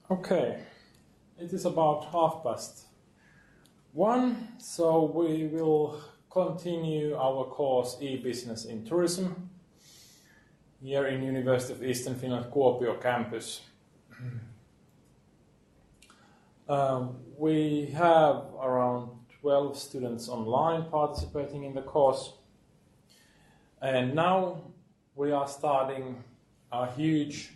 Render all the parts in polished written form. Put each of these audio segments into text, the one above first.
Okay, it is about 1:30, so we will continue our course e-business in tourism here in University of Eastern Finland Kuopio campus. We have around 12 students online participating in the course, and now we are starting a huge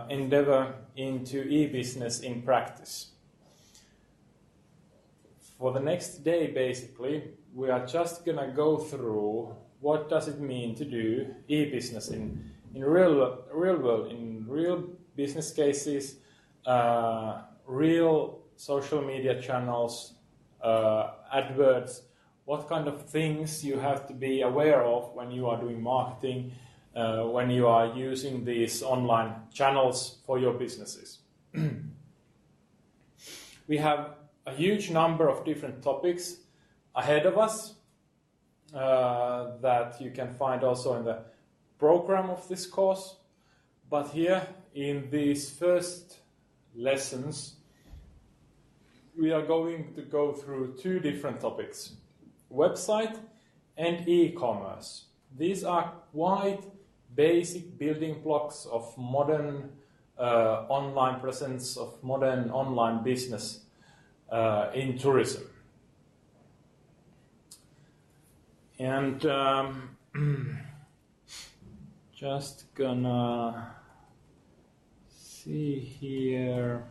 endeavor into e-business in practice. For the next day, basically, we are just gonna go through what does it mean to do e-business in real world, in real business cases, real social media channels, adverts, what kind of things you have to be aware of when you are doing marketing, when you are using these online channels for your businesses. We have a huge number of different topics ahead of us that you can find also in the program of this course. But here in these first lessons, we are going to go through two different topics: website and e-commerce. These are quite basic building blocks of modern online presence, of modern online business in tourism. And just gonna see here,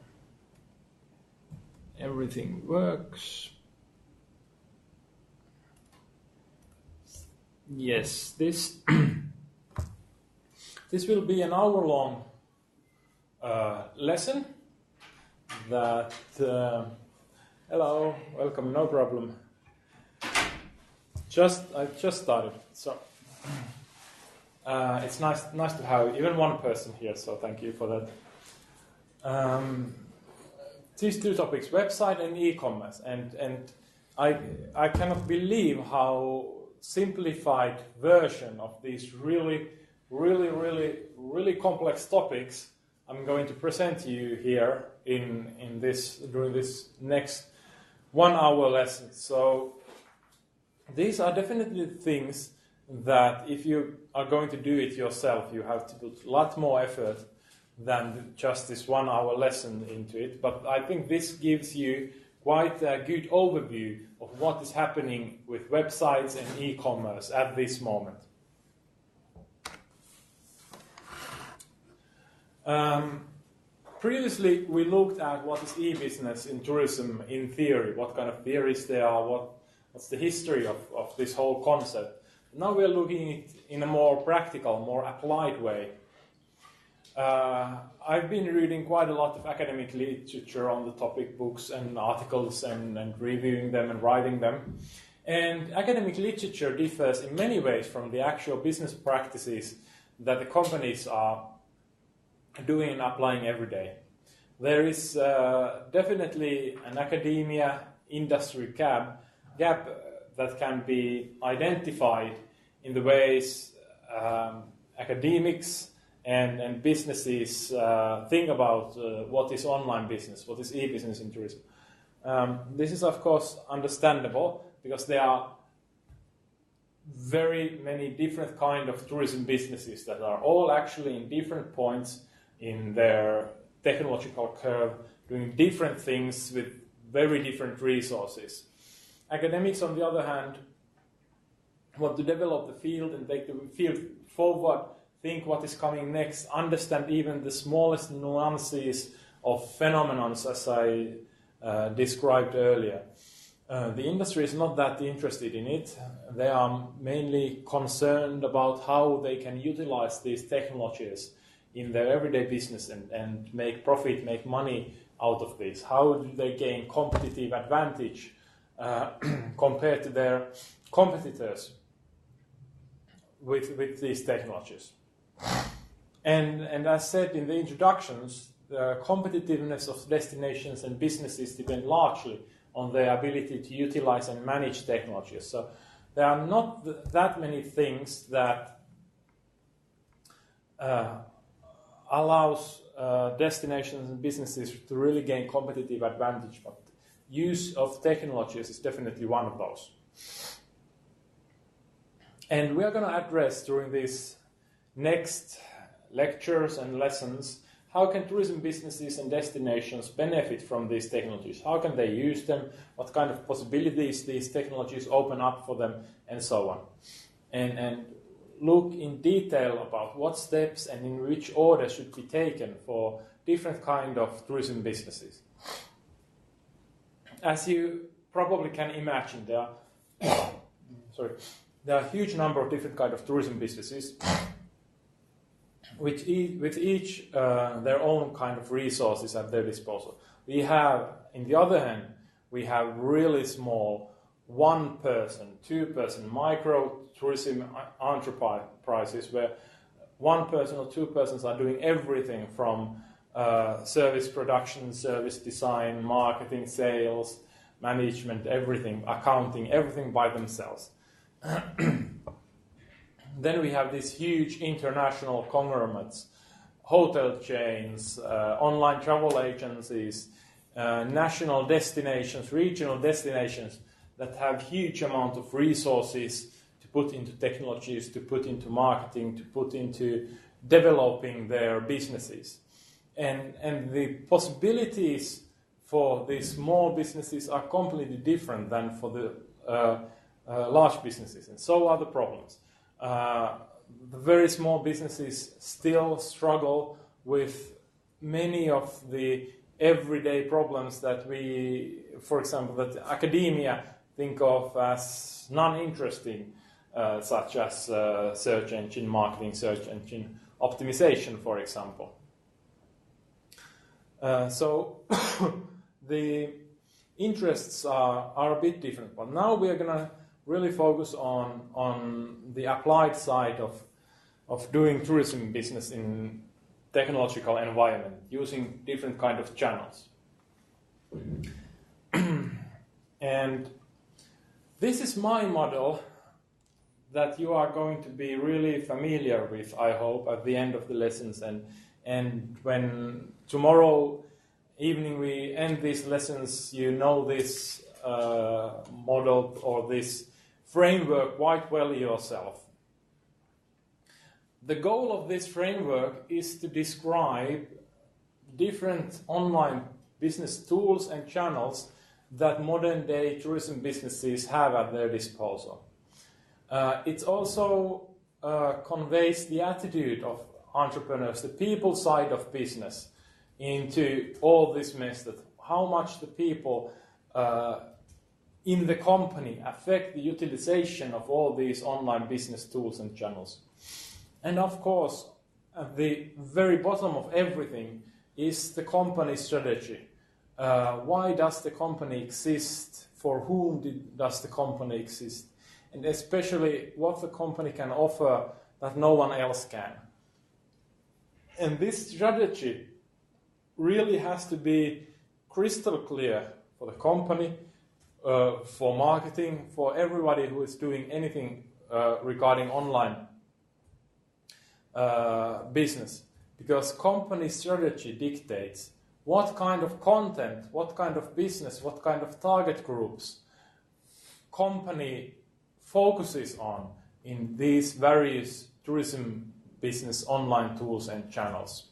everything works. Yes, this this will be an hour-long lesson that hello, welcome, no problem. I just started, so it's nice to have even one person here, so thank you for that. These two topics, website and e-commerce, and I cannot believe how simplified version of these really complex topics I'm going to present to you here during this next 1 hour lesson. So these are definitely things that if you are going to do it yourself, you have to put a lot more effort than just this 1 hour lesson into it. But I think this gives you quite a good overview of what is happening with websites and e-commerce at this moment. Previously, we looked at what is e-business in tourism in theory, what kind of theories there are, what's the history of this whole concept. Now we are looking at it in a more practical, more applied way. I've been reading quite a lot of academic literature on the topic, books and articles, and reviewing them and writing them. And academic literature differs in many ways from the actual business practices that the companies are doing and applying every day. There is definitely an academia industry gap that can be identified in the ways academics and businesses think about what is online business, what is e-business in tourism. This is of course understandable because there are very many different kind of tourism businesses that are all actually in different points in their technological curve, doing different things with very different resources. Academics, on the other hand, want to develop the field and take the field forward, think what is coming next, understand even the smallest nuances of phenomena, as I described earlier. The industry is not that interested in it. They are mainly concerned about how they can utilize these technologies in their everyday business and make profit, make money out of this. How do they gain competitive advantage compared to their competitors with these technologies? And as said in the introductions, the competitiveness of destinations and businesses depend largely on their ability to utilize and manage technologies. So there are not that many things that allows destinations and businesses to really gain competitive advantage, but use of technologies is definitely one of those. And we are going to address during these next lectures and lessons, how can tourism businesses and destinations benefit from these technologies? How can they use them? What kind of possibilities these technologies open up for them, and so on. And look in detail about what steps and in which order should be taken for different kind of tourism businesses. As you probably can imagine, there are a huge number of different kind of tourism businesses, with each their own kind of resources at their disposal. We have, in the other hand, we have really small one-person, two-person micro tourism enterprises where one person or two persons are doing everything from service production, service design, marketing, sales, management, everything, accounting, everything by themselves. Then we have these huge international conglomerates, hotel chains, online travel agencies, national destinations, regional destinations that have huge amount of resources to put into technologies, to put into marketing, to put into developing their businesses. And the possibilities for these small businesses are completely different than for the large businesses, and so are the problems. The very small businesses still struggle with many of the everyday problems that we, for example, that academia think of as non-interesting, such as search engine marketing, search engine optimization, for example. So the interests are a bit different, but now we are going to really focus on the applied side of doing tourism business in technological environment, using different kind of channels. And this is my model that you are going to be really familiar with, I hope, at the end of the lessons. And when tomorrow evening we end these lessons, you know this model or this framework quite well yourself. The goal of this framework is to describe different online business tools and channels that modern day tourism businesses have at their disposal. It also conveys the attitude of entrepreneurs, the people side of business, into all this mess, that how much the people in the company affect the utilization of all these online business tools and channels. And of course, at the very bottom of everything is the company strategy. Why does the company exist? For whom does the company exist? And especially what the company can offer that no one else can. And this strategy really has to be crystal clear for the company, for marketing, for everybody who is doing anything regarding online business. Because company strategy dictates what kind of content, what kind of business, what kind of target groups company focuses on in these various tourism business online tools and channels.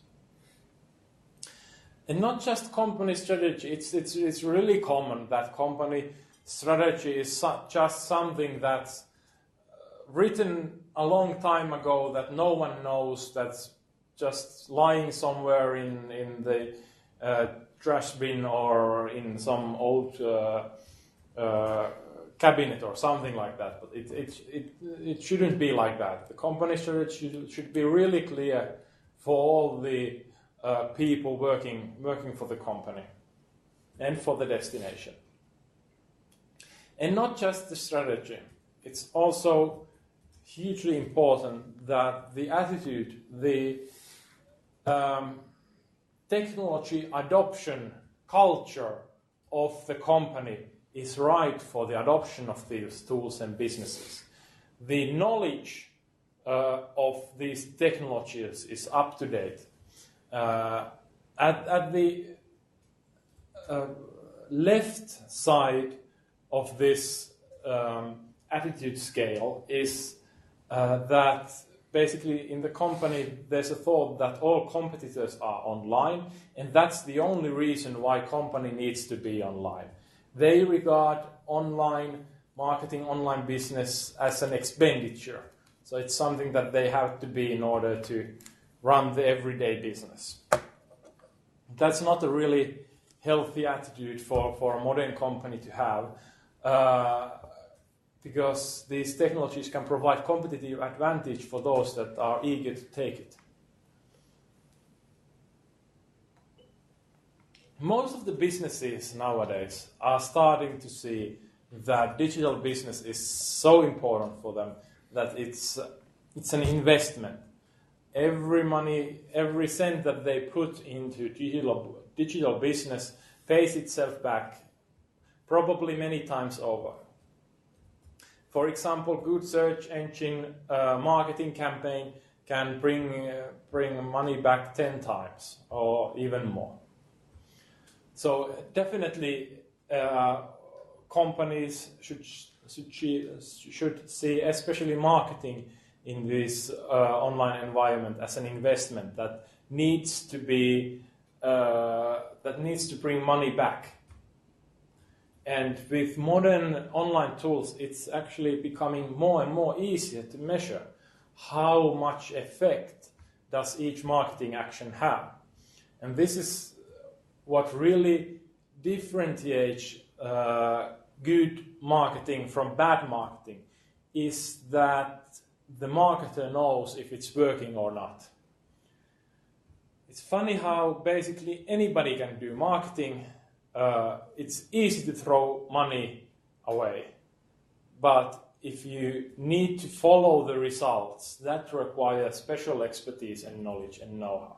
And not just company strategy, it's really common that company strategy is just something that's written a long time ago that no one knows, that's just lying somewhere in the trash bin or in some old cabinet or something like that. But it shouldn't be like that. The company strategy should be really clear for all the people working for the company and for the destination. And not just the strategy. It's also hugely important that the attitude, the technology adoption culture of the company is right for the adoption of these tools and businesses. The knowledge of these technologies is up to date. At the left side of this attitude scale is that basically in the company there's a thought that all competitors are online, and that's the only reason why company needs to be online. They regard online marketing, online business as an expenditure. So it's something that they have to be in order to run the everyday business. That's not a really healthy attitude for a modern company to have, because these technologies can provide competitive advantage for those that are eager to take it. Most of the businesses nowadays are starting to see that digital business is so important for them that it's an investment. Every money, every cent that they put into digital business pays itself back, probably many times over. For example, good search engine marketing campaign can bring money back 10 times or even more. So definitely companies should see especially marketing in this online environment as an investment that needs to bring money back. And with modern online tools, it's actually becoming more and more easier to measure how much effect does each marketing action have. And this is what really differentiates good marketing from bad marketing, is that the marketer knows if it's working or not. It's funny how basically anybody can do marketing. It's easy to throw money away, but if you need to follow the results, that requires special expertise and knowledge and know-how.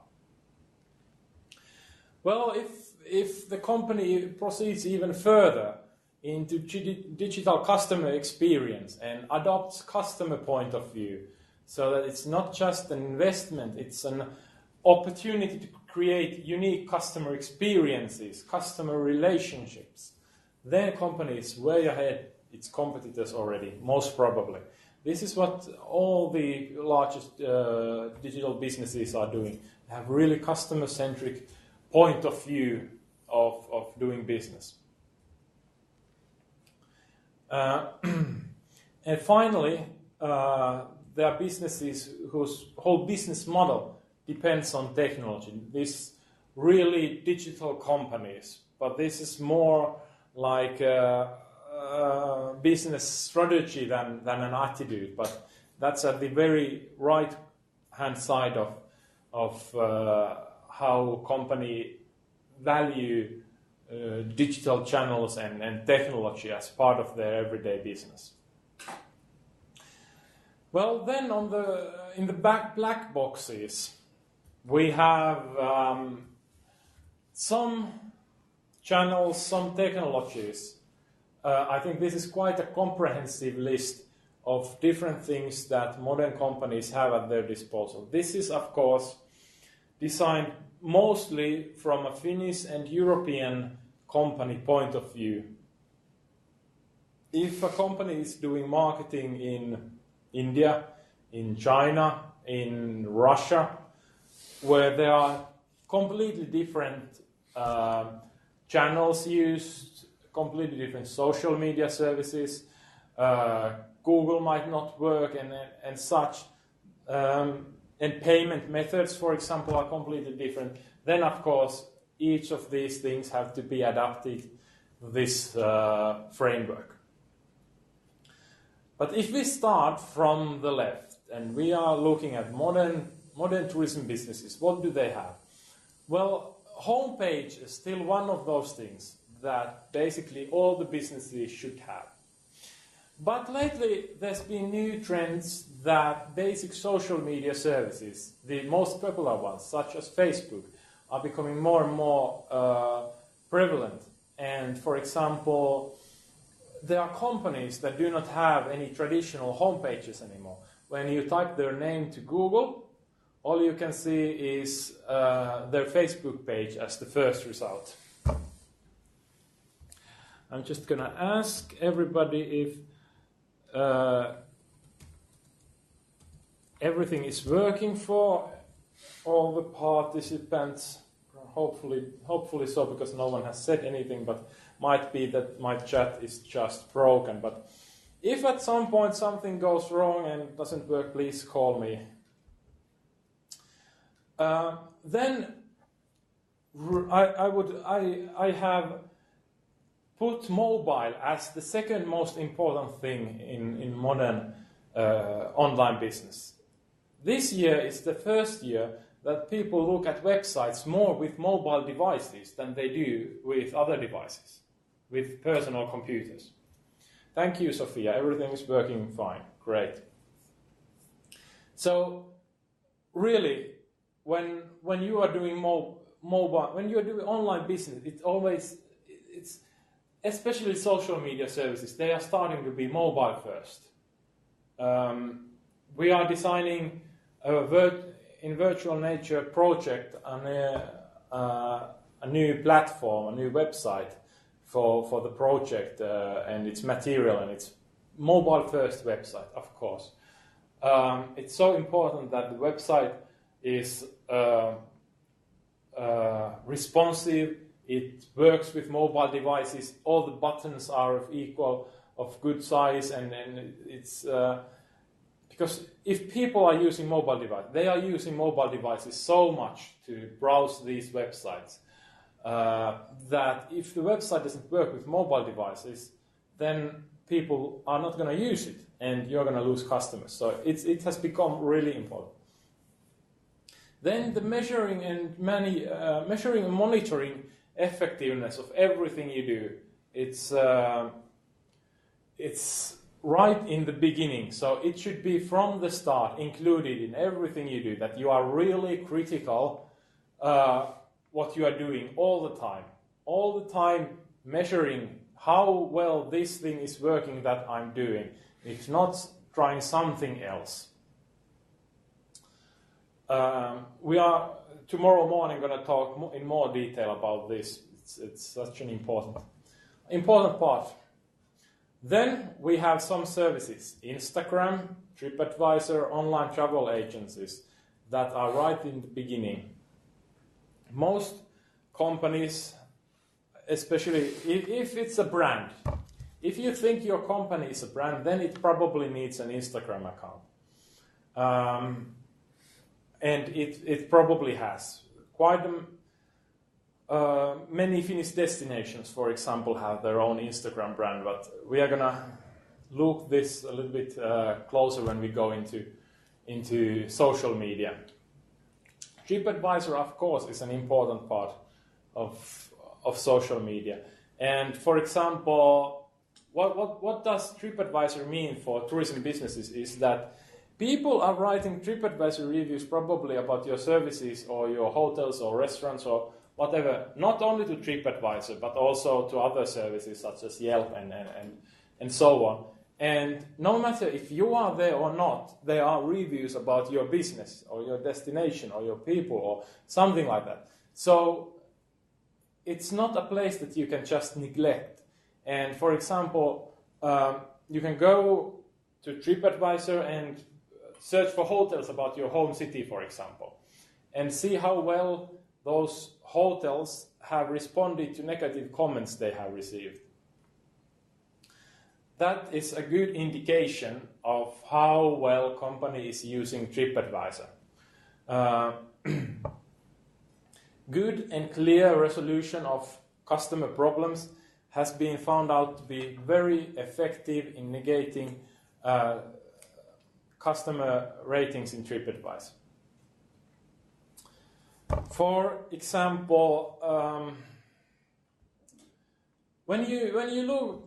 Well, if the company proceeds even further into digital customer experience and adopts customer point of view, so that it's not just an investment, it's an opportunity to create unique customer experiences, customer relationships, then company is way ahead its competitors already, most probably. This is what all the largest digital businesses are doing. They have really customer-centric point of view of doing business. And finally, there are businesses whose whole business model depends on technology. These really digital companies, but this is more like a business strategy than an attitude. But that's at the very right hand side of how company value digital channels and technology as part of their everyday business. Well, then in the black boxes, we have some channels, some technologies. I think this is quite a comprehensive list of different things that modern companies have at their disposal. This is, of course, designed mostly from a Finnish and European company point of view. If a company is doing marketing in India, in China, in Russia, where there are completely different channels used, completely different social media services, Google might not work and such, and payment methods, for example, are completely different, then of course each of these things have to be adapted to this framework. But if we start from the left and we are looking at modern tourism businesses, what do they have? Well, homepage is still one of those things that basically all the businesses should have. But lately there's been new trends that basic social media services, the most popular ones, such as Facebook, are becoming more and more prevalent. And for example, there are companies that do not have any traditional homepages anymore. When you type their name to Google, all you can see is their Facebook page as the first result. I'm just going to ask everybody if everything is working for all the participants. Hopefully so, because no one has said anything, but might be that my chat is just broken. But if at some point something goes wrong and doesn't work, please call me. Then I have put mobile as the second most important thing in modern online business. This year is the first year that people look at websites more with mobile devices than they do with other devices, with personal computers. Thank you, Sophia. Everything is working fine. Great. So, really, when you are doing mobile, when you are doing online business, it's especially social media services. They are starting to be mobile first. We are designing in virtual nature project a new platform, a new website for the project and its material, and its mobile first website, of course. It's so important that the website is responsive. It works with mobile devices. All the buttons are of good size, and it's because if people are using mobile devices, they are using mobile devices so much to browse these websites that if the website doesn't work with mobile devices, then people are not going to use it, and you're going to lose customers. So it has become really important. Then the measuring and monitoring effectiveness of everything you do. It's right in the beginning, so it should be from the start included in everything you do, that you are really critical what you are doing all the time measuring how well this thing is working that I'm doing. It's not trying something else. We are tomorrow morning going to talk in more detail about this. It's such an important part. Then we have some services, Instagram, TripAdvisor, online travel agencies, that are right in the beginning. Most companies, especially if it's a brand, if you think your company is a brand, then it probably needs an Instagram account. And it probably has. Quite many Finnish destinations, for example, have their own Instagram brand, but we are going to look this a little bit closer when we go into social media. TripAdvisor, of course, is an important part of social media. And for example, what does TripAdvisor mean for tourism businesses is that people are writing TripAdvisor reviews probably about your services or your hotels or restaurants or whatever, not only to TripAdvisor, but also to other services such as Yelp and so on. And no matter if you are there or not, there are reviews about your business or your destination or your people or something like that. So it's not a place that you can just neglect. And for example, you can go to TripAdvisor and search for hotels about your home city, for example, and see how well those hotels have responded to negative comments they have received. That is a good indication of how well company is using TripAdvisor. Good and clear resolution of customer problems has been found out to be very effective in negating customer ratings in TripAdvisor. For example, when you look,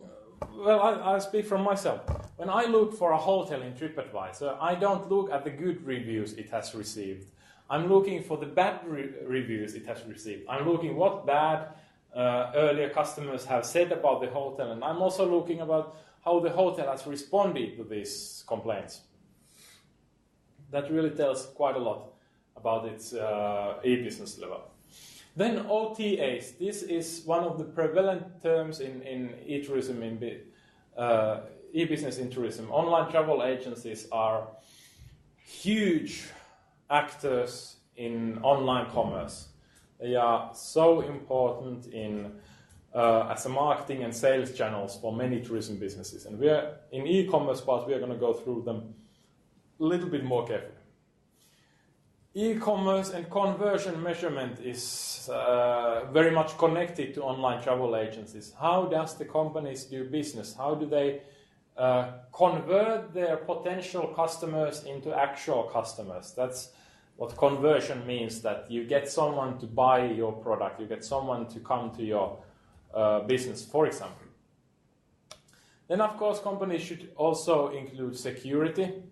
well, I'll speak from myself. When I look for a hotel in TripAdvisor, I don't look at the good reviews it has received. I'm looking for the bad reviews it has received. I'm looking what bad earlier customers have said about the hotel, and I'm also looking about how the hotel has responded to these complaints. That really tells quite a lot. about its e-business level. Then OTAs. This is one of the prevalent terms in e-tourism, e-business in tourism. Online travel agencies are huge actors in online commerce. They are so important as a marketing and sales channels for many tourism businesses. And in e-commerce part, we are going to go through them a little bit more carefully. E-commerce and conversion measurement is very much connected to online travel agencies. How does the companies do business? How do they convert their potential customers into actual customers? That's what conversion means, that you get someone to buy your product, you get someone to come to your business, for example. Then, of course, companies should also include security.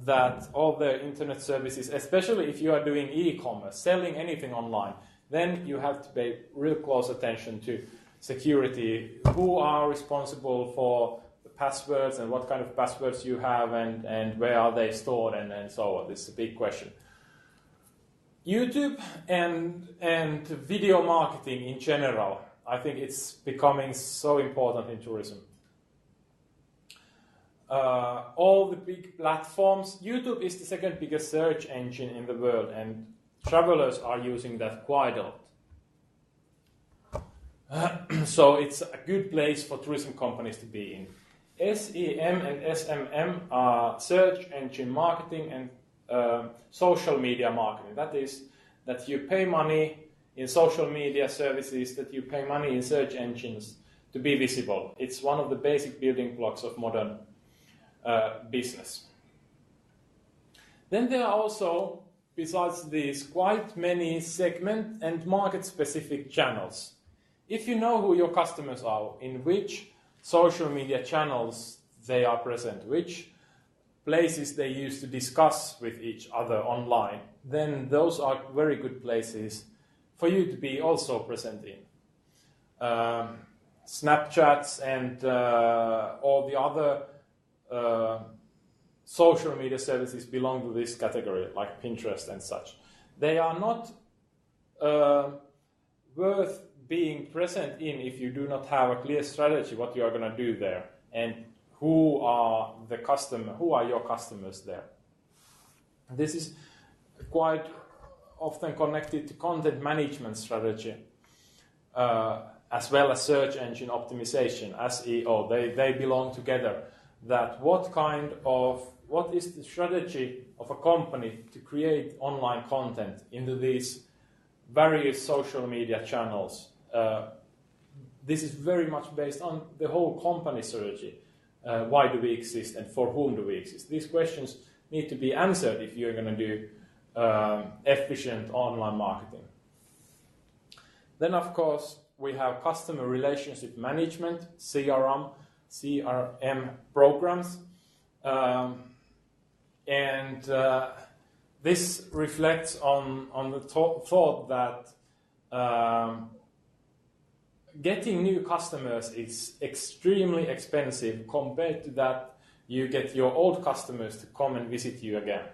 That all their internet services, especially if you are doing e-commerce, selling anything online, then you have to pay real close attention to security. Who are responsible for the passwords and what kind of passwords you have and where are they stored and so on. This is a big question. YouTube and video marketing in general, I think it's becoming so important in tourism. All the big platforms. YouTube is the second biggest search engine in the world, and travelers are using that quite a lot. So it's a good place for tourism companies to be in. SEM and SMM are search engine marketing and social media marketing. That is, that you pay money in social media services, that you pay money in search engines to be visible. It's one of the basic building blocks of modern business. Then there are also, besides these, quite many segment and market-specific channels. If you know who your customers are, in which social media channels they are present, which places they use to discuss with each other online, then those are very good places for you to be also present in. Snapchats and all the other social media services belong to this category, like Pinterest and such. They are not worth being present in if you do not have a clear strategy what you are going to do there and who are your customers there. This is quite often connected to content management strategy as well as search engine optimization, SEO. They belong together. That what is the strategy of a company to create online content into these various social media channels. This is very much based on the whole company strategy. Why do we exist and for whom do we exist? These questions need to be answered if you're going to do efficient online marketing. Then, of course, we have customer relationship management, CRM programs, and this reflects on the thought that getting new customers is extremely expensive compared to that you get your old customers to come and visit you again.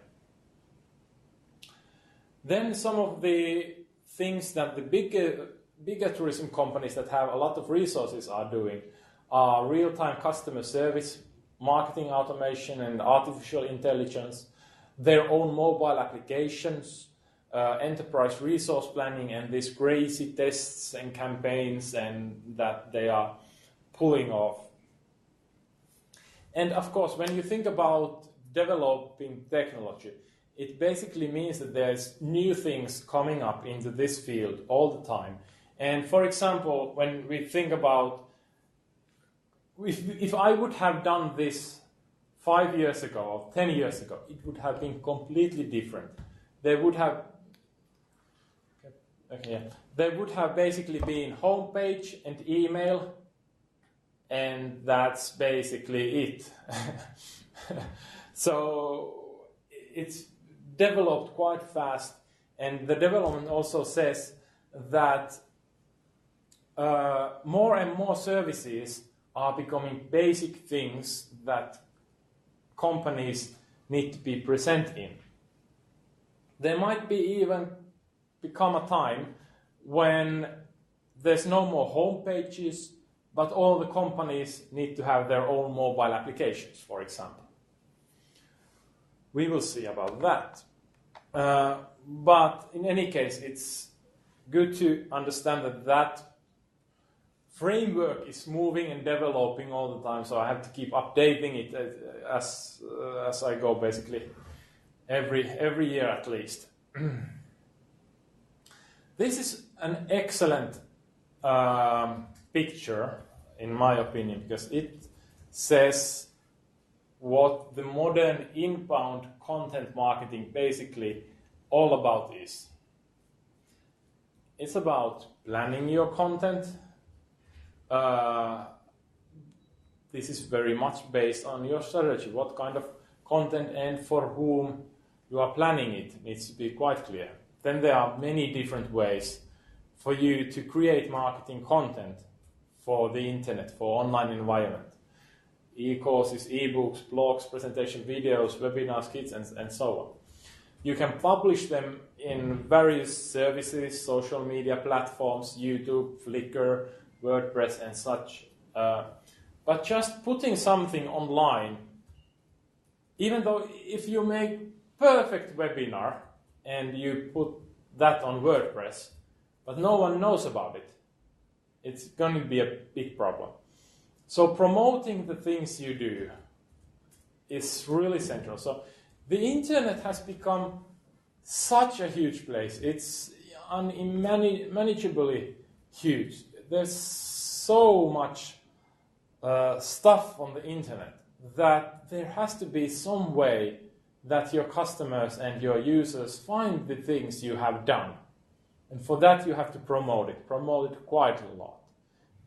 Then some of the things that the bigger tourism companies that have a lot of resources are doing are real-time customer service, marketing automation and artificial intelligence, their own mobile applications, enterprise resource planning, and these crazy tests and campaigns and that they are pulling off. And of course, when you think about developing technology, it basically means that there's new things coming up into this field all the time. And for example, when we think about if I would have done this 5 years ago or 10 years ago, it would have been completely different. There would have basically been homepage and email, and that's basically it. So it's developed quite fast, and the development also says that more and more services are becoming basic things that companies need to be present in. there might be even become a time when there's no more home pages, but all the companies need to have their own mobile applications, for example. We will see about that. But in any case, it's good to understand that framework is moving and developing all the time, so I have to keep updating it as I go, basically every year at least. This is an excellent picture, in my opinion, because it says what the modern inbound content marketing basically all about is. It's about planning your content. This is very much based on your strategy. What kind of content and for whom you are planning it needs to be quite clear. Then there are many different ways for you to create marketing content for the internet, for online environment. E-courses, e-books, blogs, presentation videos, webinars, kits, and so on. You can publish them in various services, social media platforms, YouTube, Flickr, WordPress, and such. But just putting something online, even though if you make perfect webinar and you put that on WordPress, but no one knows about it, it's going to be a big problem. So promoting the things you do is really central. So the internet has become such a huge place. It's unmanageably huge. There's so much stuff on the internet that there has to be some way that your customers and your users find the things you have done. And for that you have to promote it quite a lot.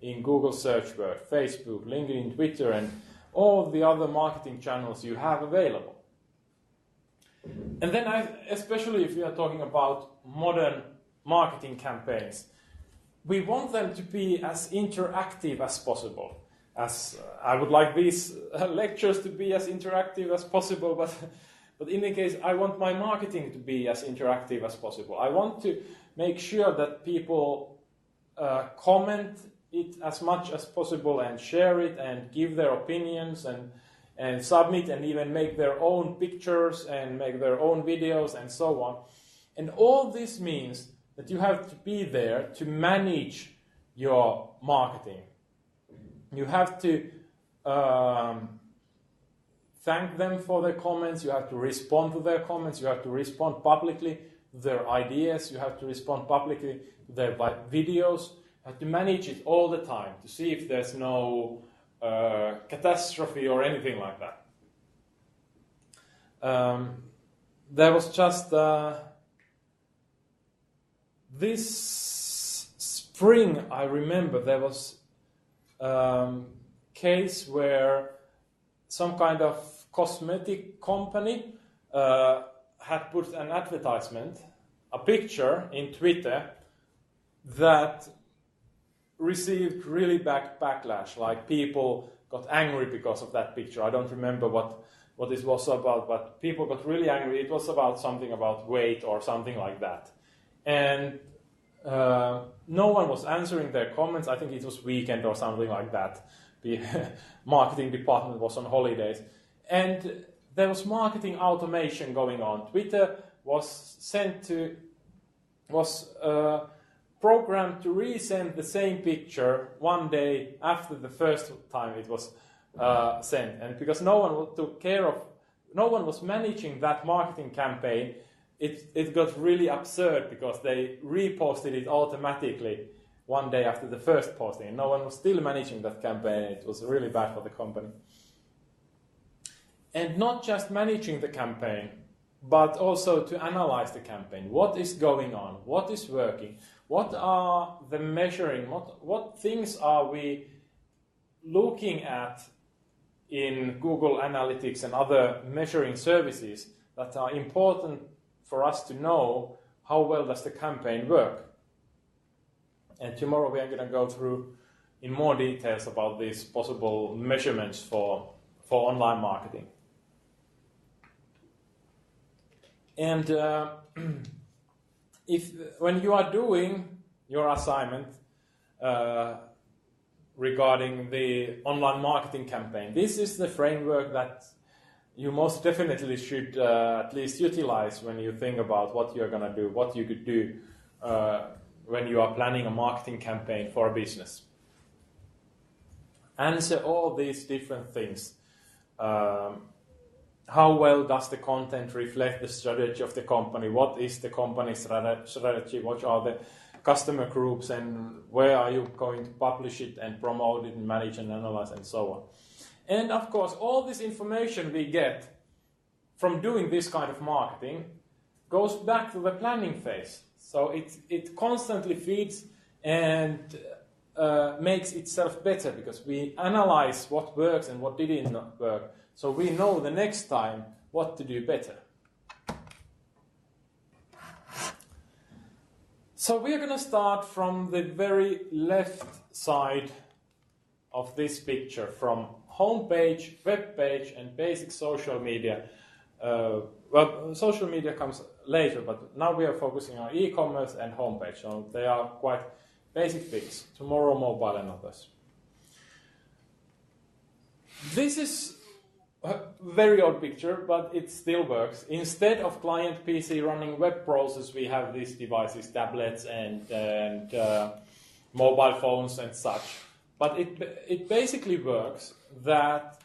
In Google Search Word, Facebook, LinkedIn, Twitter, and all the other marketing channels you have available. And then especially if we are talking about modern marketing campaigns, we want them to be as interactive as possible. As I would like these lectures to be as interactive as possible, but in any case, I want my marketing to be as interactive as possible. I want to make sure that people comment it as much as possible and share it and give their opinions and submit and even make their own pictures and make their own videos and so on. And all this means that you have to be there to manage your marketing. You have to thank them for their comments, you have to respond to their comments, you have to respond publicly to their ideas, you have to respond publicly to their videos. You have to manage it all the time to see if there's no catastrophe or anything like that. There was just this spring, I remember there was case where some kind of cosmetic company had put an advertisement, a picture in Twitter that received really bad backlash. Like people got angry because of that picture. I don't remember what this was about, but people got really angry. It was about something about weight or something like that. And no one was answering their comments. I think it was weekend or something like that. The marketing department was on holidays. And there was marketing automation going on. Twitter was programmed to resend the same picture one day after the first time it was sent. And because no one was managing that marketing campaign, it got really absurd because they reposted it automatically one day after the first posting. And no one was still managing that campaign. It was really bad for the company. And not just managing the campaign, but also to analyze the campaign. What is going on? What is working? What are the measuring? What things are we looking at in Google Analytics and other measuring services that are important for us to know how well does the campaign work? And tomorrow we are going to go through in more details about these possible measurements for online marketing. And when you are doing your assignment regarding the online marketing campaign, this is the framework that you most definitely should at least utilize when you think about what you're going to do, what you could do when you are planning a marketing campaign for a business. Answer all these different things. How well does the content reflect the strategy of the company? What is the company's strategy? What are the customer groups, and where are you going to publish it and promote it and manage and analyze and so on? And of course, all this information we get from doing this kind of marketing goes back to the planning phase. So it constantly feeds and makes itself better, because we analyze what works and what didn't work. So we know the next time what to do better. So we're going to start from the very left side of this picture, from homepage, web page, and basic social media. Well, social media comes later, but now we are focusing on e-commerce and homepage. So they are quite basic things. Tomorrow, mobile and others. This is a very old picture, but it still works. Instead of client PC running web browsers, we have these devices, tablets and mobile phones and such. But it basically works that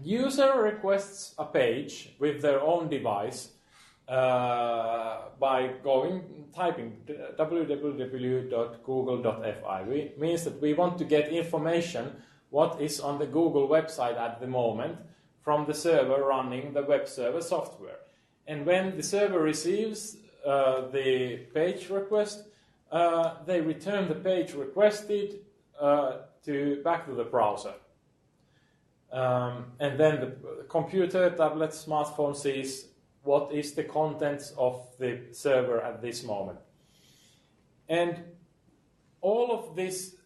user requests a page with their own device by typing www.google.fi. Means that we want to get information what is on the Google website at the moment from the server running the web server software. And when the server receives the page request, they return the page requested back to the browser. And then the computer, tablet, smartphone sees what is the contents of the server at this moment. And all of this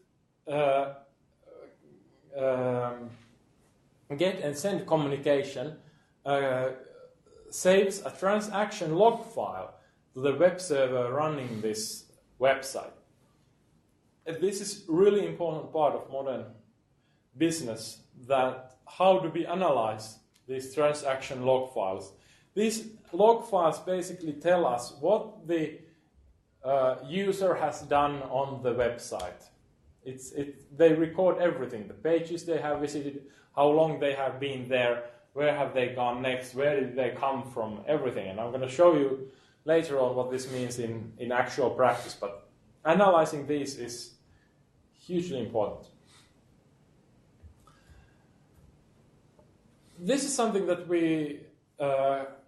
get and send communication saves a transaction log file to the web server running this website. And this is really important part of modern business, that how do we analyze these transaction log files. These log files basically tell us what the user has done on the website. They record everything, the pages they have visited, how long they have been there, where have they gone next, where did they come from, everything. And I'm going to show you later on what this means in actual practice, but analyzing these is hugely important. This is something that we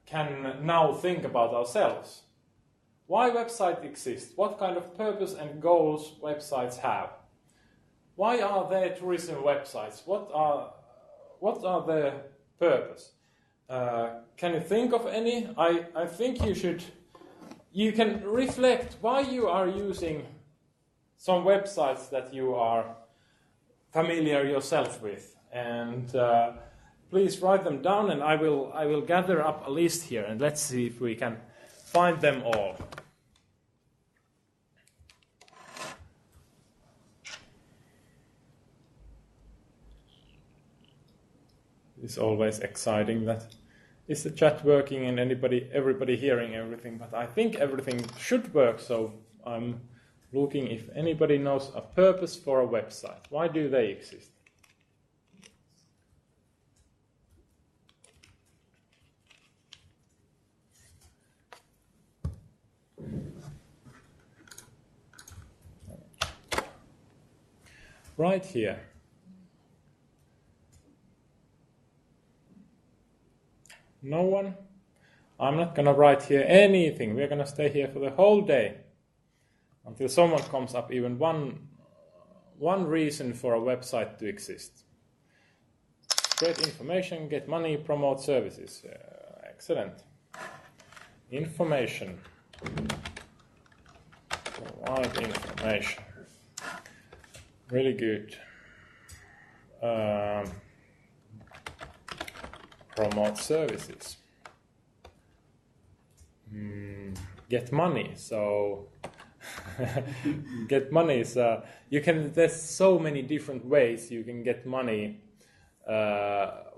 can now think about ourselves. Why websites exist? What kind of purpose and goals websites have? Why are there tourism websites? What are their purpose? Can you think of any? I think you can reflect why you are using some websites that you are familiar yourself with, and please write them down, and I will gather up a list here, and let's see if we can find them all. It's always exciting that is the chat working and everybody hearing everything, but I think everything should work, so I'm looking if anybody knows a purpose for a website. Why do they exist? Right here. No one? I'm not going to write here anything. We're going to stay here for the whole day until someone comes up even one reason for a website to exist. Spread information, get money, promote services. Excellent. Information. Provide information. Really good. Promote services. get money. So get money is there's so many different ways you can get money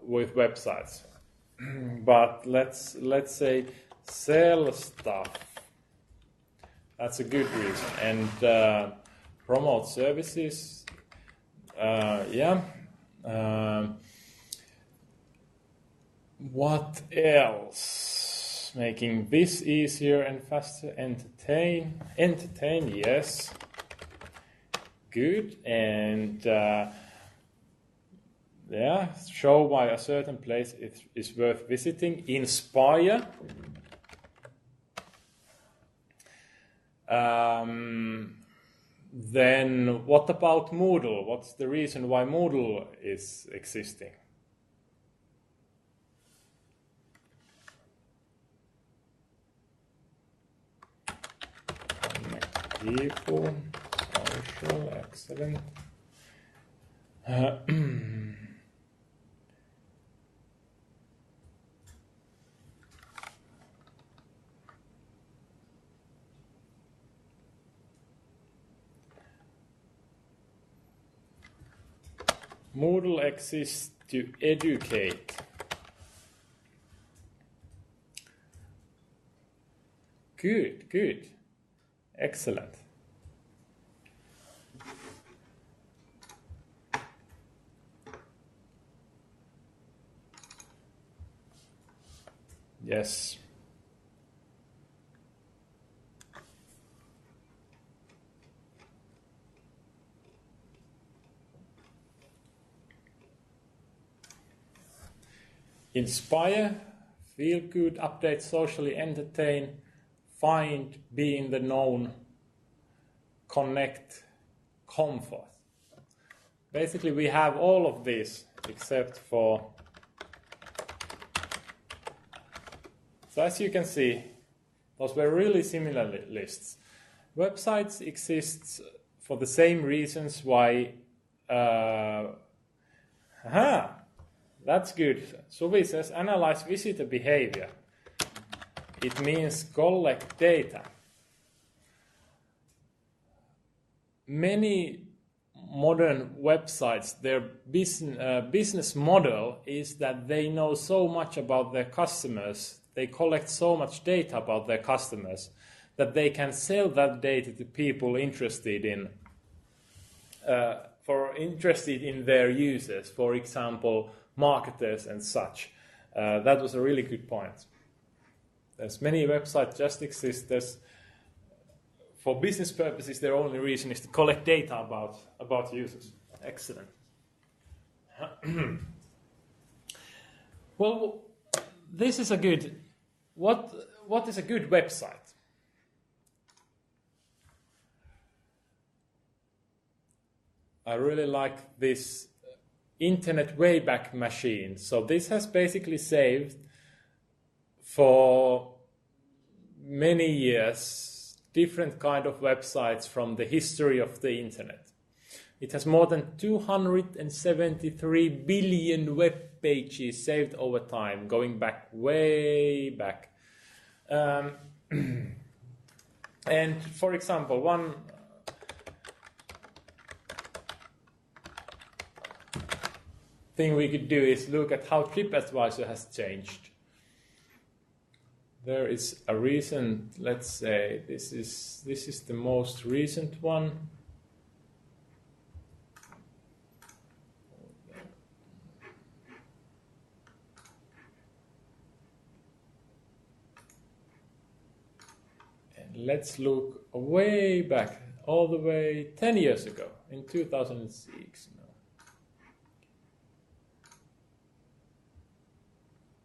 with websites. But let's say sell stuff. That's a good reason. And promote services. What else? Making this easier and faster. Entertain, yes. Good. And show why a certain place is worth visiting. Inspire. Then what about Moodle? What's the reason why Moodle is existing? People, social, excellent. Moodle exists to educate. Good. Excellent. Yes. Inspire, feel good, update, socially entertain, find, be in the known, connect, comfort. Basically, we have all of these except for... So as you can see, those were really similar lists. Websites exist for the same reasons why... That's good. Suvi says analyze visitor behavior. It means collect data. Many modern websites, their business model is that they know so much about their customers, they collect so much data about their customers that they can sell that data to people interested in their users, for example, marketers and such. That was a really good point. There's many websites just exist. For business purposes, their only reason is to collect data about users. Excellent. Well, this is a good... What is a good website? I really like this Internet Wayback Machine. So this has basically saved for many years different kind of websites from the history of the internet. It has more than 273 billion web pages saved over time, going back way back. And for example, one thing we could do is look at how TripAdvisor has changed. There is a recent, let's say, this is the most recent one. And let's look way back, all the way 10 years ago, in 2006.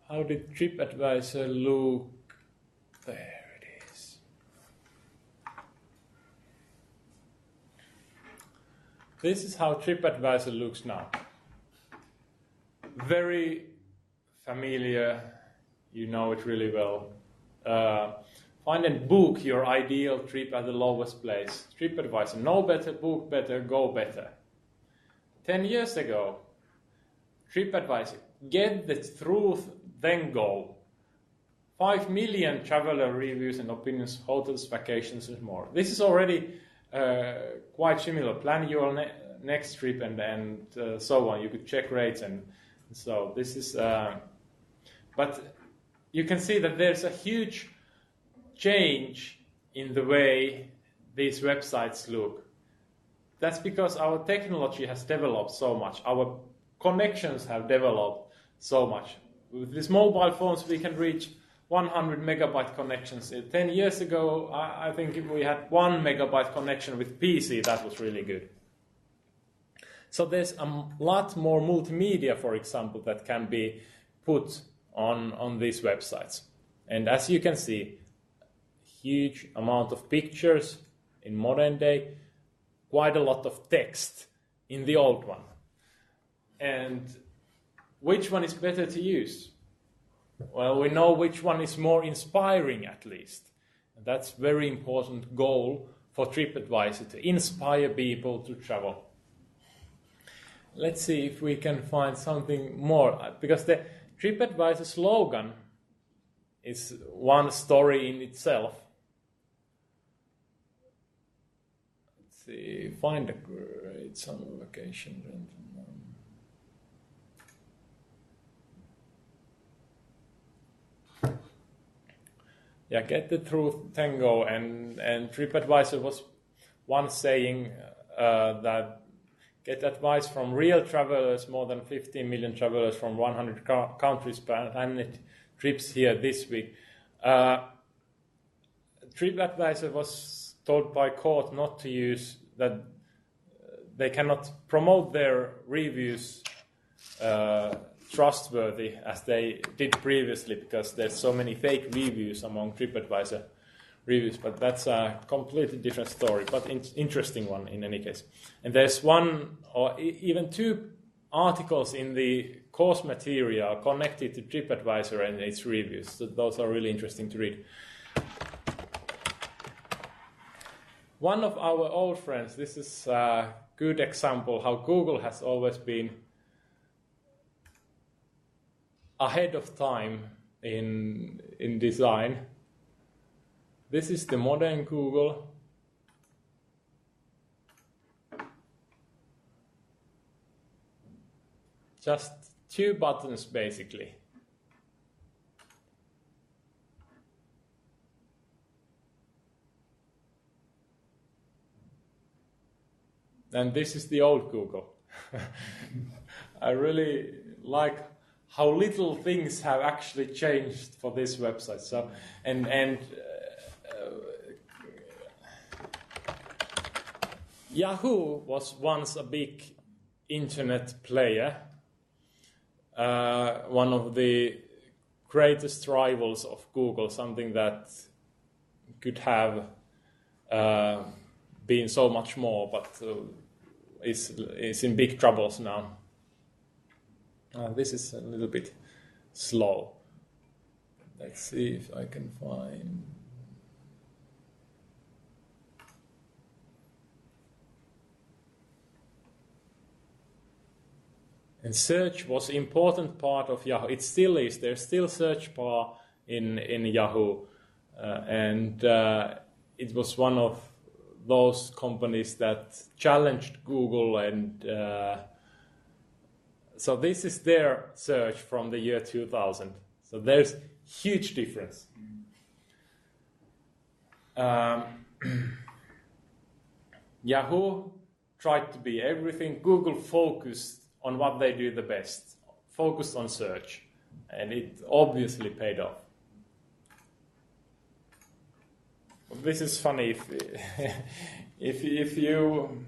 How did TripAdvisor look? There it is. This is how TripAdvisor looks now. Very familiar, you know it really well. Find and book your ideal trip at the lowest place. TripAdvisor, know better, book better, go better. 10 years ago, TripAdvisor, get the truth, then go. 5 million traveler reviews and opinions, hotels, vacations, and more. This is already quite similar. Plan your next trip and so on. You could check rates and so this is. But you can see that there's a huge change in the way these websites look. That's because our technology has developed so much. Our connections have developed so much. With these mobile phones, we can reach 100 megabyte connections. 10 years ago, I think if we had 1 megabyte connection with PC, that was really good. So there's a lot more multimedia, for example, that can be put on these websites. And as you can see, huge amount of pictures in modern day, quite a lot of text in the old one. And which one is better to use? Well, we know which one is more inspiring, at least. And that's a very important goal for TripAdvisor, to inspire people to travel. Let's see if we can find something more, because the TripAdvisor slogan is one story in itself. Let's see, find a great summer vacation. Yeah, get the truth, Tango, and TripAdvisor was once saying that get advice from real travelers, more than 15 million travelers from 100 countries, planet trips here this week. TripAdvisor was told by court not to use that. They cannot promote their reviews trustworthy as they did previously, because there's so many fake reviews among TripAdvisor reviews, but that's a completely different story, but interesting one in any case. And there's one or even two articles in the course material connected to TripAdvisor and its reviews, so those are really interesting to read. One of our old friends, this is a good example how Google has always been ahead of time in design. This is the modern Google. Just 2 buttons basically. And this is the old Google. I really like how little things have actually changed for this website. So, Yahoo was once a big internet player, one of the greatest rivals of Google, something that could have been so much more, but is in big troubles now. This is a little bit slow. Let's see if I can find. And search was an important part of Yahoo. It still is. There's still search bar in Yahoo. And it was one of those companies that challenged Google. And so this is their search from the year 2000. So there's huge difference. Yahoo tried to be everything. Google focused on what they do the best, focused on search, and it obviously paid off. This is funny. If you,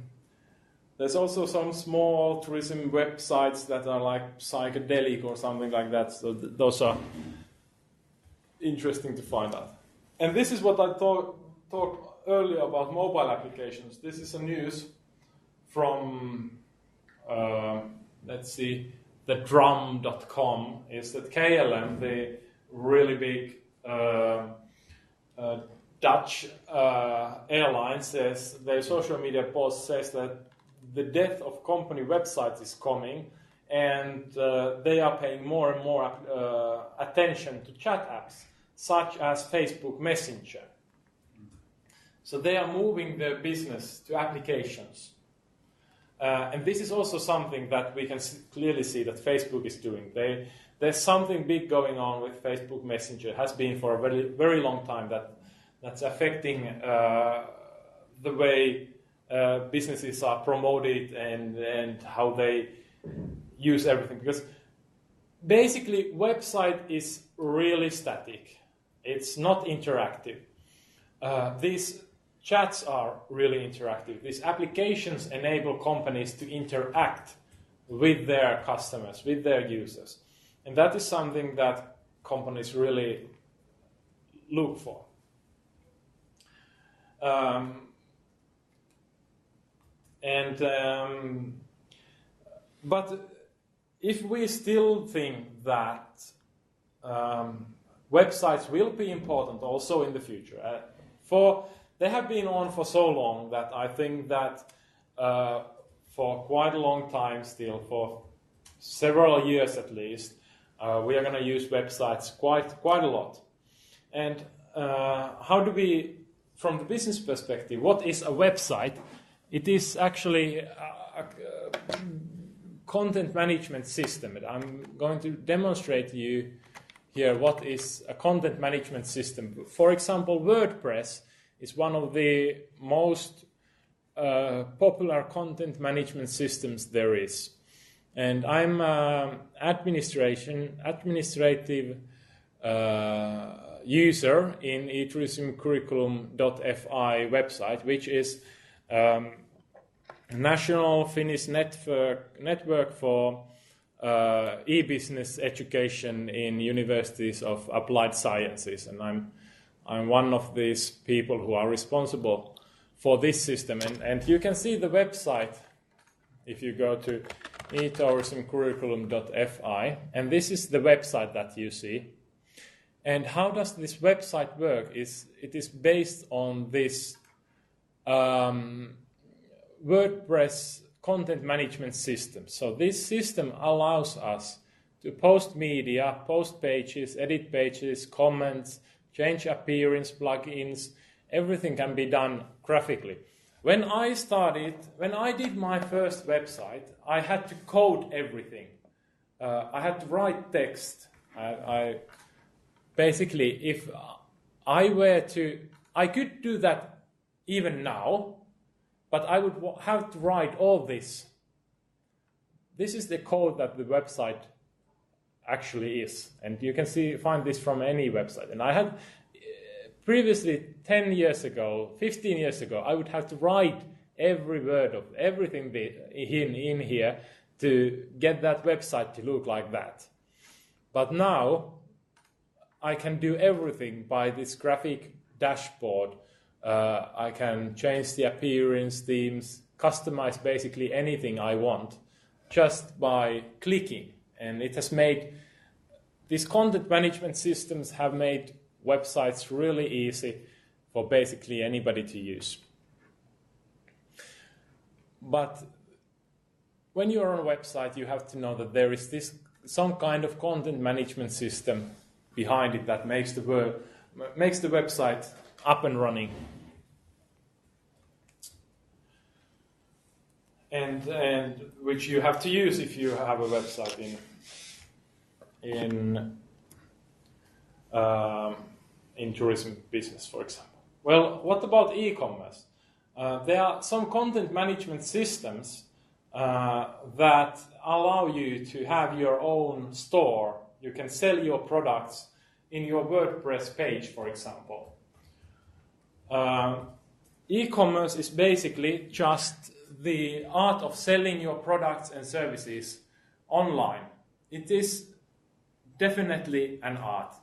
there's also some small tourism websites that are like psychedelic or something like that. So those are interesting to find out. And this is what I talked earlier about mobile applications. This is a news from. Let's see, the drum.com is that KLM, the really big Dutch airline, says, their social media post says that the death of company websites is coming, and they are paying more and more attention to chat apps. such as Facebook Messenger. So they are moving their business to applications. And this is also something that we can clearly see that Facebook is doing. There's something big going on with Facebook Messenger. It has been for a very, very long time that's affecting the way businesses are promoted and how they use everything. Because basically, website is really static. It's not interactive. These chats are really interactive. These applications enable companies to interact with their customers, with their users. And that is something that companies really look for. But if we still think that websites will be important also in the future, they have been on for so long that I think that for quite a long time still, for several years at least, we are going to use websites quite a lot. And how do we, from the business perspective, what is a website? It is actually a content management system. And I'm going to demonstrate to you here what is a content management system. For example, WordPress is one of the most popular content management systems there is. And I'm administrative user in eTourismCurriculum.fi website, which is national Finnish network for e-business education in universities of applied sciences. And I'm one of these people who are responsible for this system. And you can see the website if you go to eTourismCurriculum.fi. And this is the website that you see. And how does this website work? It is based on this WordPress content management system. So this system allows us to post media, post pages, edit pages, comments, change appearance, plugins. Everything can be done graphically. When I did my first website, I had to code everything. I had to write text. Basically, if I could do that even now, but I would have to write all this. This is the code that the website actually is. And you can find this from any website. And I had previously 10 years ago, 15 years ago, I would have to write every word of everything in here to get that website to look like that. But now I can do everything by this graphic dashboard. I can change the appearance, themes, customize basically anything I want just by clicking. And it has made, these content management systems have made websites really easy for basically anybody to use. But when you are on a website, you have to know that there is some kind of content management system behind it that makes the website up and running. And which you have to use if you have a website in tourism business, for example. Well, what about e-commerce? There are some content management systems that allow you to have your own store. You can sell your products in your WordPress page, for example. E-commerce is basically just the art of selling your products and services online. It is definitely an art.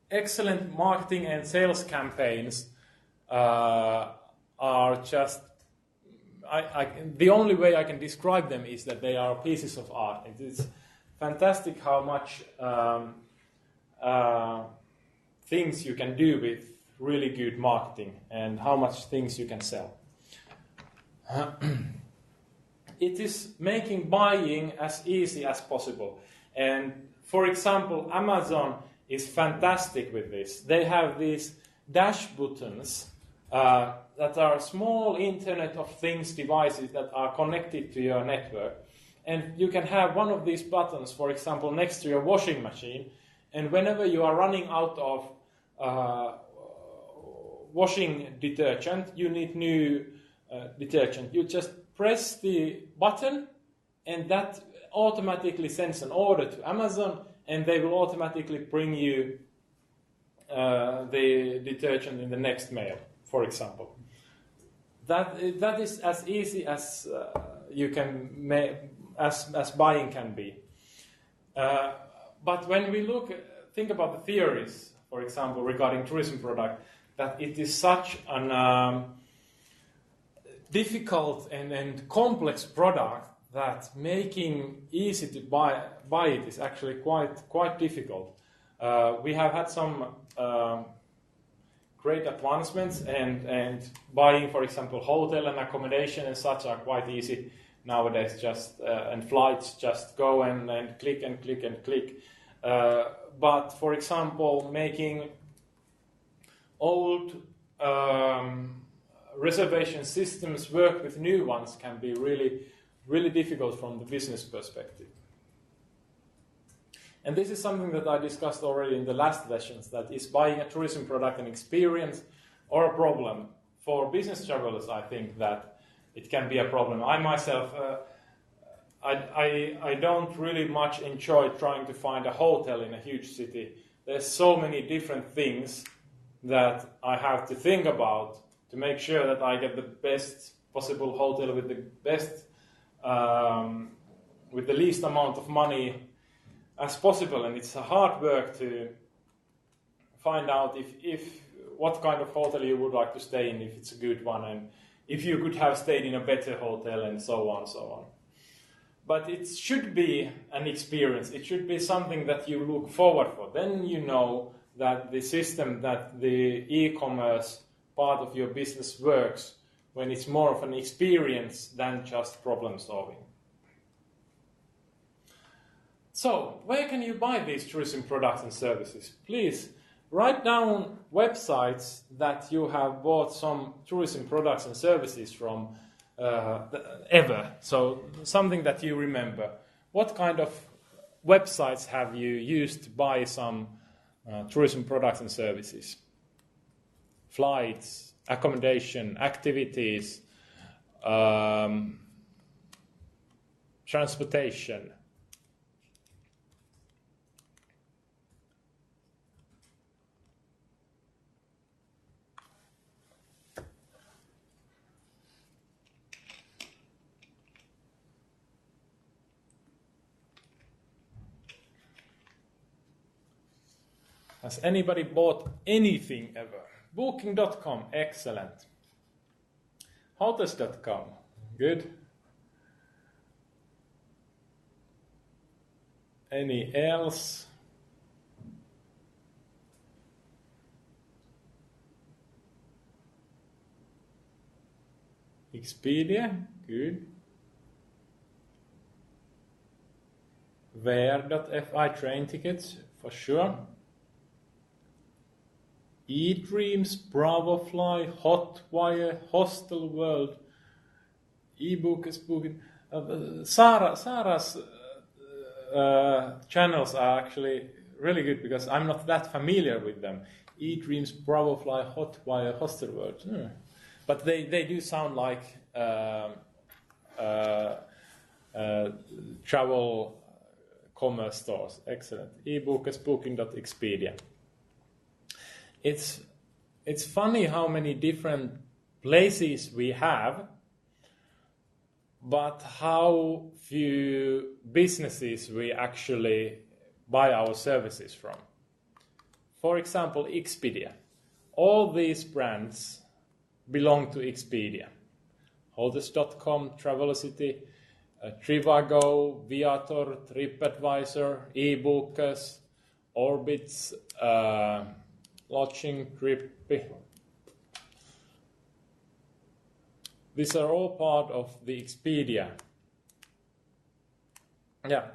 Excellent marketing and sales campaigns are just, the only way I can describe them is that they are pieces of art. It is fantastic how much things you can do with really good marketing and how much things you can sell. It is making buying as easy as possible. And for example, Amazon is fantastic with this. They have these dash buttons that are small Internet of Things devices that are connected to your network. And you can have one of these buttons, for example, next to your washing machine. And whenever you are running out of washing detergent, you need new detergent. You just press the button and that automatically sends an order to Amazon and they will automatically bring you the detergent in the next mail, for example. That is as easy as you can as buying can be. But when we think about the theories, for example, regarding tourism product, that it is such an difficult and complex product that making easy to buy it is actually quite difficult. We have had some great advancements, and buying, for example, hotel and accommodation and such are quite easy nowadays. And flights just go and click and click and click. But for example, making old reservation systems work with new ones can be really difficult from the business perspective. And this is something that I discussed already in the last sessions, that is buying a tourism product an experience or a problem? For business travelers, I think that it can be a problem. I myself, I don't really much enjoy trying to find a hotel in a huge city. There's so many different things that I have to think about to make sure that I get the best possible hotel with the best, with the least amount of money as possible. And it's a hard work to find out if what kind of hotel you would like to stay in, if it's a good one, and if you could have stayed in a better hotel, and so on, so on. But it should be an experience. It should be something that you look forward for. Then you know that the system, that the e-commerce part of your business works when it's more of an experience than just problem solving. So, where can you buy these tourism products and services? Please write down websites that you have bought some tourism products and services from ever. So, something that you remember. What kind of websites have you used to buy some tourism products and services? Flights, accommodation, activities, transportation. Has anybody bought anything ever? Booking.com, excellent. Hotels.com, good. Any else? Expedia, good. Where.fi, train tickets, for sure. eDreams, BravoFly, Hotwire, Hostel World, eBookers, Booking. Sarah's channels are actually really good because I'm not that familiar with them. eDreams, BravoFly, Hotwire, Hostel World. But they do sound like travel commerce stores. Excellent. eBookers, Booking.expedia. It's funny how many different places we have, but how few businesses we actually buy our services from. For example, Expedia. All these brands belong to Expedia. Hotels.com, Travelocity, Trivago, Viator, TripAdvisor, eBookers, Orbitz, Lodging, Trippy. These are all part of the Expedia. Yeah.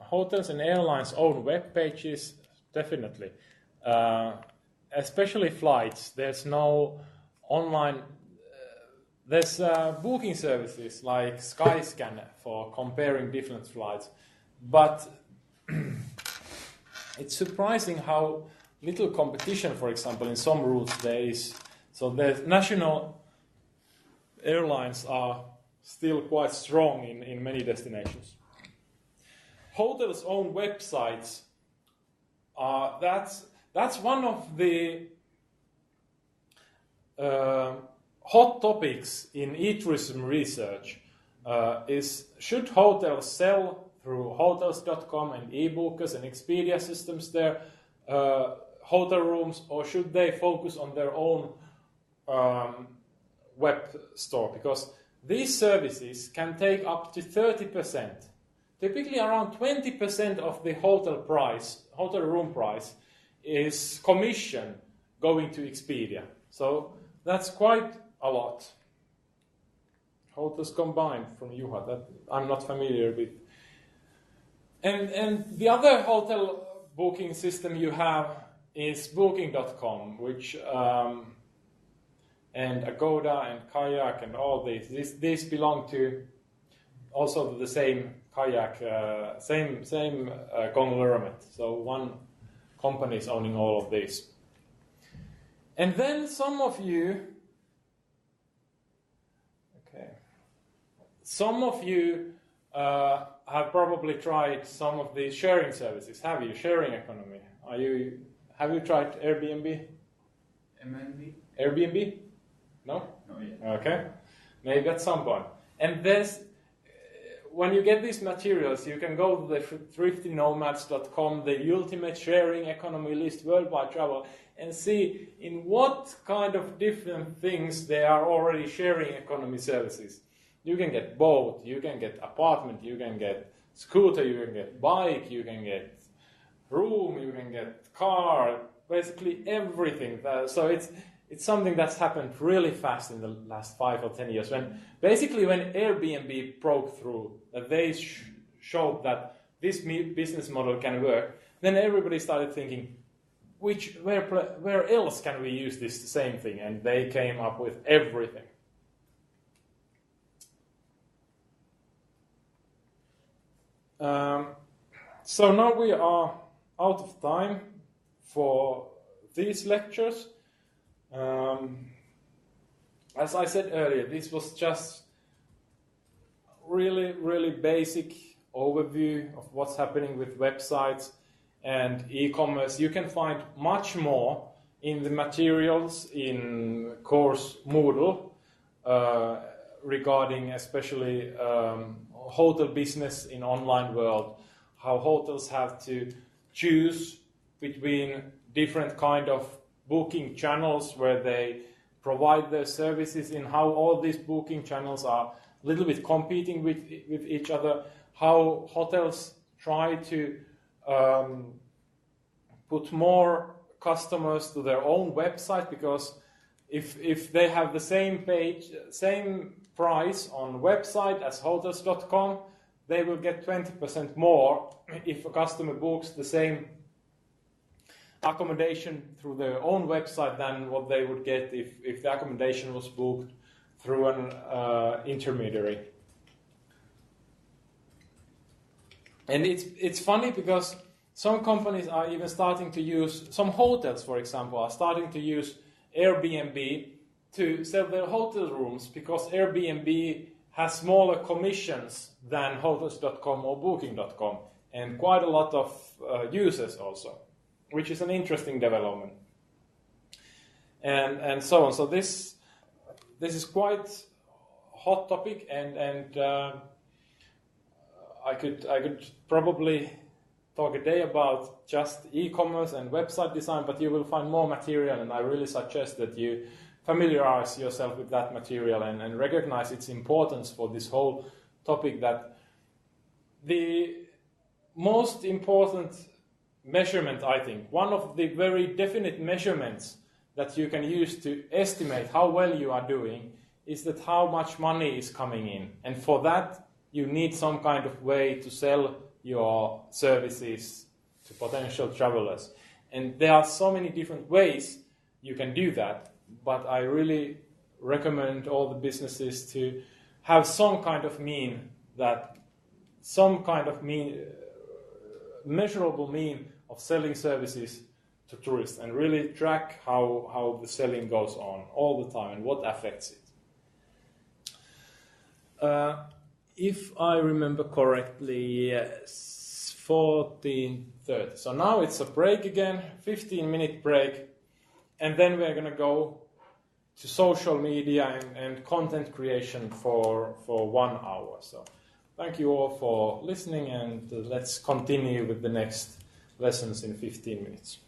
hotels and airlines own web pages, definitely. Especially flights. There's no online. There's booking services like Skyscan for comparing different flights, but it's surprising how little competition, for example, in some routes there is. So the national airlines are still quite strong in many destinations. Hotels' own websites, that's one of the hot topics in e-tourism research. Is should hotels sell through hotels.com and eBookers and Expedia systems their hotel rooms, or should they focus on their own web store? Because these services can take up to 30%. Typically around 20% of the hotel room price is commission going to Expedia. So that's quite a lot. Hotels combined from Juha, that I'm not familiar with. And the other hotel booking system you have is Booking.com, which and Agoda and Kayak and all these belong to also the same Kayak, same conglomerate. So one company is owning all of these. And then some of you have probably tried some of these sharing services. Have you? Sharing economy. Have you tried Airbnb? Airbnb? No? No, yeah. Okay. Maybe at some point. And when you get these materials, you can go to the thriftynomads.com, the ultimate sharing economy list, worldwide travel, and see in what kind of different things they are already sharing economy services. You can get boat, you can get apartment, you can get scooter, you can get bike, you can get room, you can get car, basically everything. So it's something that's happened really fast in the last 5 or 10 years. When Airbnb broke through, that they showed that this business model can work, then everybody started thinking, where else can we use this same thing? And they came up with everything. So now we are out of time for these lectures. As I said earlier, this was just really, really basic overview of what's happening with websites and e-commerce. You can find much more in the materials in course Moodle regarding especially hotel business in online world, how hotels have to choose between different kind of booking channels where they provide their services, in how all these booking channels are a little bit competing with each other, how hotels try to put more customers to their own website, because if they have the same price on website as hotels.com, they will get 20% more if a customer books the same accommodation through their own website than what they would get if the accommodation was booked through an intermediary. And it's funny because some companies are even starting to use, some hotels, for example, are starting to use Airbnb to sell their hotel rooms, because Airbnb has smaller commissions than hotels.com or booking.com, and quite a lot of users also, which is an interesting development. And so on. So this is quite hot topic, and I could probably talk a day about just e-commerce and website design, but you will find more material, and I really suggest that you familiarize yourself with that material and recognize its importance for this whole topic, that the most important measurement, I think, one of the very definite measurements that you can use to estimate how well you are doing is that how much money is coming in. And for that, you need some kind of way to sell your services to potential travelers. And there are so many different ways you can do that, but I really recommend all the businesses to have some kind of measurable mean of selling services to tourists, and really track how the selling goes on all the time and what affects it. If I remember correctly, yes, 14:30. So now it's a break again, 15-minute break, and then we're going to go to social media and content creation for 1 hour. So thank you all for listening, and let's continue with the next lessons in 15 minutes.